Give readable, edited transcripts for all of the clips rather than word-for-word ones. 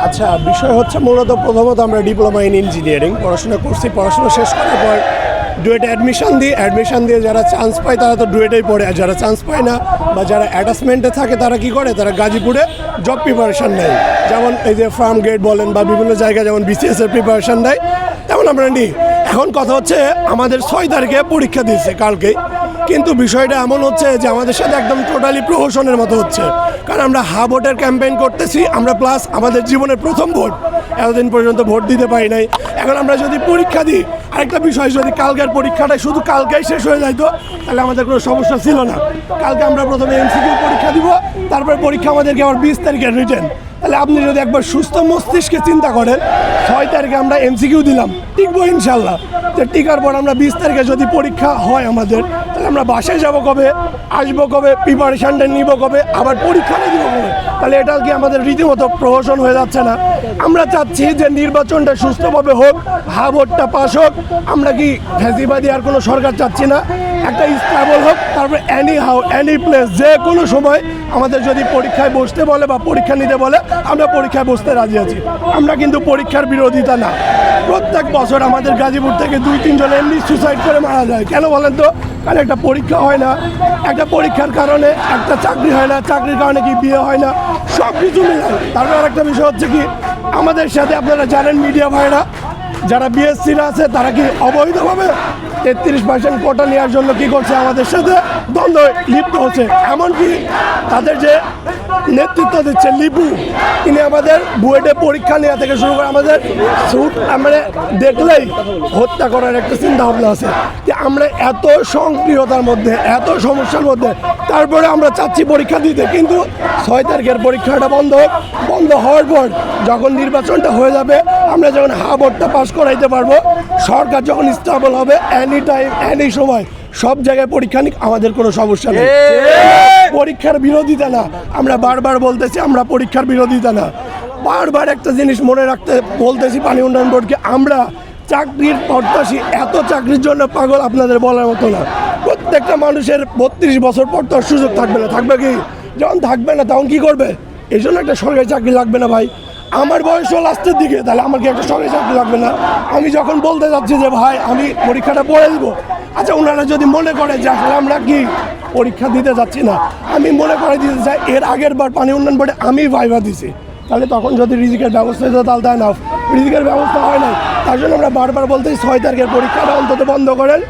আচ্ছা, বিষয় হচ্ছে মূলত প্রথমত আমরা ডিপ্লোমা ইন ইঞ্জিনিয়ারিং পড়াশোনা করছি। পড়াশোনা শেষ করার পর ডুয়েটে অ্যাডমিশন দিয়ে যারা চান্স পায় তারা তো ডুয়েটেই পড়ে, আর যারা চান্স পায় না বা যারা অ্যাটাচমেন্টে থাকে তারা কি করে, তারা গাজীপুরে জব প্রিপারেশান নেয়। যেমন এই যে ফার্ম গেট বলেন বা বিভিন্ন জায়গায় যেমন বিসিএসের প্রিপারেশান দেয়, তেমন আমরা নিই। এখন কথা হচ্ছে আমাদের 6 তারিখে পরীক্ষা দিয়েছে কালকেই, কিন্তু বিষয়টা এমন হচ্ছে যে আমাদের সাথে একদম টোটালি প্রহসনের মতো হচ্ছে। কারণ আমরা ভোটের ক্যাম্পেইন করতেছি, আমরা প্লাস আমাদের জীবনের প্রথম ভোট, এতদিন পর্যন্ত ভোট দিতে পারি নাই। এখন আমরা যদি পরীক্ষা দিই, আরেকটা বিষয়, যদি কালকের পরীক্ষাটা শুধু কালকেই শেষ হয়ে যাইতো তাহলে আমাদের কোনো সমস্যা ছিল না। কালকে আমরা প্রথমে এমসিকিউ পরীক্ষা দিব, তারপরে পরীক্ষা আমাদেরকে আবার 20 তারিখের রিটেন। তাহলে আপনি যদি একবার সুস্থ মস্তিষ্কে চিন্তা করেন, 6 তারিখে আমরা এমসিকিউ দিলাম, টিকবো ইনশাল্লাহ। যে টিকার পর আমরা 20 তারিখে যদি পরীক্ষা হয় আমাদের, তাহলে আমরা বাসায় যাব কবে, আসবো কবে, প্রিপারেশানটা নিব কবে, আবার পরীক্ষাটা দিব কবে? তাহলে এটা কি আমাদের রীতিমতো প্রহসন হয়ে যাচ্ছে না? আমরা চাচ্ছি যে নির্বাচনটা সুস্থভাবে হোক, ভোটটা পাস হোক। আমরা কি ফ্যাসিবাদী আর কোনো সরকার চাচ্ছি না, একটা স্টেবল হোক। তারপরে এনি প্লেস, যে কোনো সময় আমাদের যদি পরীক্ষায় বসতে বলে বা পরীক্ষা নিতে বলে, আমরা পরীক্ষায় বসতে রাজি আছি। আমরা কিন্তু পরীক্ষার বিরোধিতা না। প্রত্যেক বছর আমাদের গাজীপুর থেকে 2-3 জন এমনি সুসাইড করে মারা যায়। কেন বলেন তো? কারণ একটা পরীক্ষা হয় না, একটা পরীক্ষার কারণে একটা চাকরি হয় না, চাকরির কারণে কি বিয়ে হয় না, সব কিছু মিলে। তারপর আরেকটা বিষয় হচ্ছে কি, আমাদের সাথে আপনারা জানেন মিডিয়া ভাইরা যারা বিএসসিরা আছে, তারা কি অবৈধভাবে 33% কোটা নেওয়ার জন্য কি করছে, আমাদের সাথে দ্বন্দ্ব লিপ্ত হচ্ছে। এমনকি তাদের যে নেতৃত্ব দিচ্ছে লিপু, তিনি আমাদের বুয়েটে পরীক্ষা নেওয়া থেকে শুরু করে আমাদের স্যুট আমরা দেখলেই হত্যা করার একটা চিন্তা ভাবনা আছে। যে আমরা এত সক্রিয়তার মধ্যে, এত সমস্যার মধ্যে, তারপরে আমরা চাচ্ছি পরীক্ষা দিতে, কিন্তু 6 তারিখের পরীক্ষাটা বন্ধ হওয়ার পর যখন নির্বাচনটা হয়ে যাবে, আমরা যখন ভোটটা পাস করাইতে পারবো, সরকার যখন স্টেবল হবে, এনি টাইম এনি সময় সব জায়গায় পরীক্ষা নিক, আমাদের কোনো সমস্যা নেই। পরীক্ষার বিরোধিতা না, আমরা বারবার বলতেছি আমরা পরীক্ষার বিরোধিতা না। বারবার একটা জিনিস মনে রাখতে বলতেছি পানি উন্নয়ন বোর্ডকে, আমরা চাকরির প্রত্যাশী, এত চাকরির জন্য পাগল আপনাদের বলার মতো না। প্রত্যেকটা মানুষের 32 বছর পর তো সুযোগ থাকবে না, থাকবে কি? যখন থাকবে না তখন কি করবে? এই জন্য একটা সরকারি চাকরি লাগবে না ভাই। আমার বয়সও লাস্টের দিকে, তাহলে আমার কি একটা সরকারি চাকরি লাগবে না? আমি যখন বলতে যাচ্ছি যে ভাই আমি পরীক্ষাটা পড়ে দিব, আচ্ছা ওনারা যদি মনে করে যে আসলে আমরা কি পরীক্ষা দিতে যাচ্ছি না, আমি মনে করে দিতে চাই এর আগের বার পানি উন্নয়ন বোর্ডে আমি ভাইভা দিছি, তাহলে তখন যদি রিজিকের ব্যবস্থা হতো তাহলে তাই না, রিজিকের ব্যবস্থা হয় না। তার জন্য আমরা বারবার বলতেছি 6 তারিখের পরীক্ষাটা অন্তত বন্ধ করেন,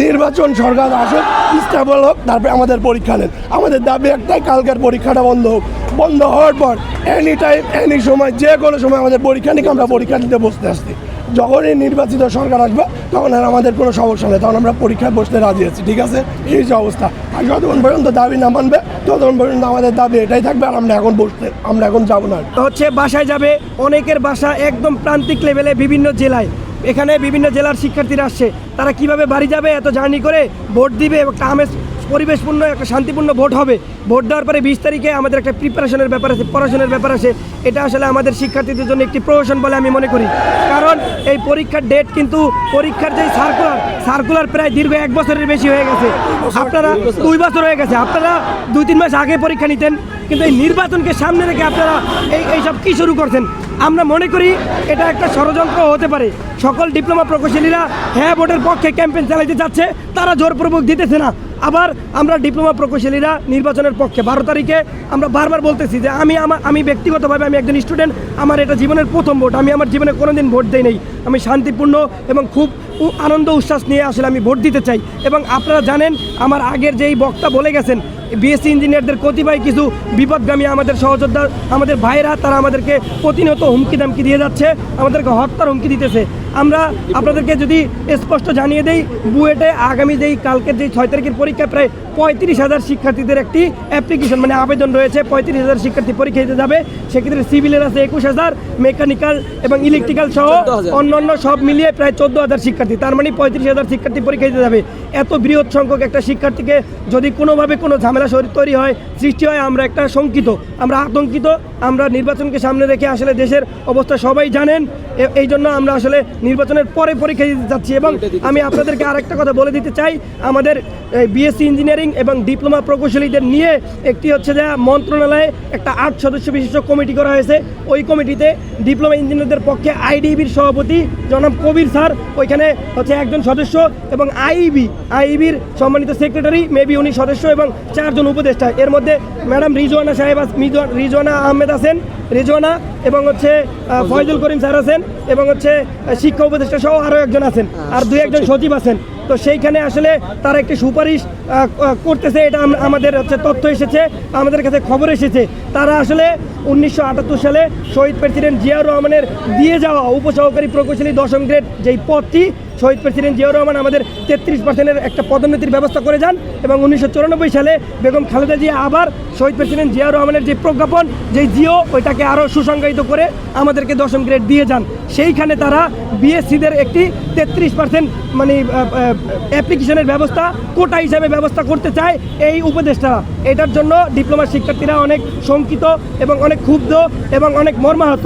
নির্বাচন সরকার আসুক, স্টেবল হোক, তারপরে আমাদের পরীক্ষা নেন। আমাদের দাবি একটাই, কালকের পরীক্ষাটা বন্ধ হোক। বন্ধ হওয়ার পর এনি টাইম এনি সময়, যে কোনো সময় আমাদের পরীক্ষা নিক, আমরা পরীক্ষা নিতে বসতে আসছি। যখনই নির্বাচিত সরকার আসবে তখন আর আমাদের কোনো সমস্যা নেই, তখন আমরা পরীক্ষায় বসতে রাজি আছি। ঠিক আছে, এই যে অবস্থা। আর যতক্ষণ পর্যন্ত দাবি না মানবে ততক্ষণ পর্যন্ত আমাদের দাবি এটাই থাকবে, আর আমরা এখন যাবো না। হচ্ছে বাসায় যাবে, অনেকের বাসা একদম প্রান্তিক লেভেলে বিভিন্ন জেলায়, এখানে বিভিন্ন জেলার শিক্ষার্থীরা আসছে, তারা কিভাবে বাড়ি যাবে, এত জার্নি করে ভোট দিবে, একটা আমেজ পরিবেশপূর্ণ একটা শান্তিপূর্ণ ভোট হবে। ভোট দেওয়ার পরে 20 তারিখে আমাদের একটা প্রিপারেশনের ব্যাপার আছে, পড়াশোনার ব্যাপার আছে। এটা আসলে আমাদের শিক্ষার্থীদের জন্য একটি প্রহসন বলে আমি মনে করি। কারণ এই পরীক্ষার ডেট কিন্তু, পরীক্ষার যে সার্কুলার প্রায় দীর্ঘ 1 বছরের বেশি হয়ে গেছে। আপনারা 2 বছর হয়ে গেছে, আপনারা 2-3 মাস আগে পরীক্ষা নিতেন, কিন্তু এই নির্বাচনকে সামনে রেখে আপনারা এইসব কী শুরু করছেন? আমরা মনে করি এটা একটা ষড়যন্ত্র হতে পারে। সকল ডিপ্লোমা প্রকৌশলীরা ভোটের পক্ষে ক্যাম্পেইন চালাইতে যাচ্ছে, তারা জোরপূর্বক দিতেছে না। আবার আমরা ডিপ্লোমা প্রকৌশলীরা নির্বাচনের পক্ষে। 12 তারিখে আমরা বারবার বলতেছি যে আমি ব্যক্তিগতভাবে আমি একজন স্টুডেন্ট, আমার এটা জীবনের প্রথম ভোট। আমি আমার জীবনে কোনোদিন ভোট দেই নাই। আমি শান্তিপূর্ণ এবং খুব আনন্দ উচ্ছ্বাস নিয়ে আসলে আমি ভোট দিতে চাই। এবং আপনারা জানেন আমার আগের যেই বক্তা বলে গেছেন, বিএসসি ইঞ্জিনিয়ারদের কতিপয় কিছু বিপদগামী আমাদের সহযোদ্ধা, আমাদের ভাইরা, তারা আমাদেরকে প্রতিনিয়ত হুমকি দামকি দিয়ে যাচ্ছে, আমাদেরকে হত্যার হুমকি দিতেছে। আমরা আপনাদেরকে যদি স্পষ্ট জানিয়ে দেই, বুয়েটে আগামী কালকের 6 তারিখের পরীক্ষায় প্রায় 35,000 শিক্ষার্থীদের একটি অ্যাপ্লিকেশন মানে আবেদন রয়েছে। 35,000 শিক্ষার্থী পরীক্ষা দিতে যাবে। সেক্ষেত্রে সিভিলের আছে 21,000, মেকানিক্যাল এবং ইলেকট্রিক্যাল সহ অন্যান্য সব মিলিয়ে প্রায় 14,000 শিক্ষার্থী। তার মানে 35,000 শিক্ষার্থী পরীক্ষা দিতে যাবে। এত বৃহৎ সংখ্যক একটা শিক্ষার্থীকে যদি কোনোভাবে কোনো ঝামেলা তৈরি হয়, সৃষ্টি হয় আমরা একটা শঙ্কিত, আমরা আতঙ্কিত। আমরা নির্বাচনকে সামনে রেখে আসলে দেশের অবস্থা সবাই জানেন, এই জন্য আমরা আসলে নির্বাচনের পরে পরীক্ষা দিতে যাচ্ছি। এবং আমি আপনাদেরকে আরেকটা কথা বলে দিতে চাই, আমাদের বিএসসি ইঞ্জিনিয়ারিং এবং ডিপ্লোমা প্রকৌশলীদের নিয়ে একটি হচ্ছে যে মন্ত্রণালয়ে একটা 8 সদস্য বিশিষ্ট কমিটি করা হয়েছে। ওই কমিটিতে ডিপ্লোমা ইঞ্জিনিয়ারদের পক্ষে আইডিবির সভাপতি জনাব কবির স্যার ওইখানে হচ্ছে একজন সদস্য, এবং আইবির সম্মানিত সেক্রেটারি মেবি উনি সদস্য, এবং 4 জন উপদেষ্টা। এর মধ্যে ম্যাডাম রিজওয়ানা আহমেদ আছেন, রিজওয়ানা, এবং হচ্ছে ফয়জুল করিম স্যার আছেন, এবং হচ্ছে শিক্ষা উপদেষ্টা সহ আরও একজন আছেন, আর 2-1 সচিব আছেন। তো সেইখানে আসলে তারা একটি সুপারিশ করতেছে, এটা আমাদের হচ্ছে তথ্য এসেছে, আমাদের কাছে খবর এসেছে। তারা আসলে 1978 সালে শহীদ প্রেসিডেন্ট জিয়াউর রহমানের দিয়ে যাওয়া উপসহকারী প্রকৌশলী 10ম গ্রেড যেই পদটি, শহীদ প্রেসিডেন্ট জিয়াউর রহমান আমাদের 33% একটা পদোন্নতির ব্যবস্থা করে যান, এবং 1994 সালে বেগম খালেদা জিয়া আবার শহীদ প্রেসিডেন্ট জিয়াউর রহমানের যে প্রজ্ঞাপন, যেই জিও, ওইটাকে আরও সুসংজ্ঞায়িত করে আমাদেরকে 10ম গ্রেড দিয়ে যান। সেইখানে তারা বিএসসিদের একটি 33% মানে অ্যাপ্লিকেশনের ব্যবস্থা কোটা হিসাবে ব্যবস্থা করতে চায় এই উপদেষ্টারা। এটার জন্য ডিপ্লোমার শিক্ষার্থীরা অনেক শঙ্কিত এবং অনেক ক্ষুব্ধ এবং অনেক মর্মাহত।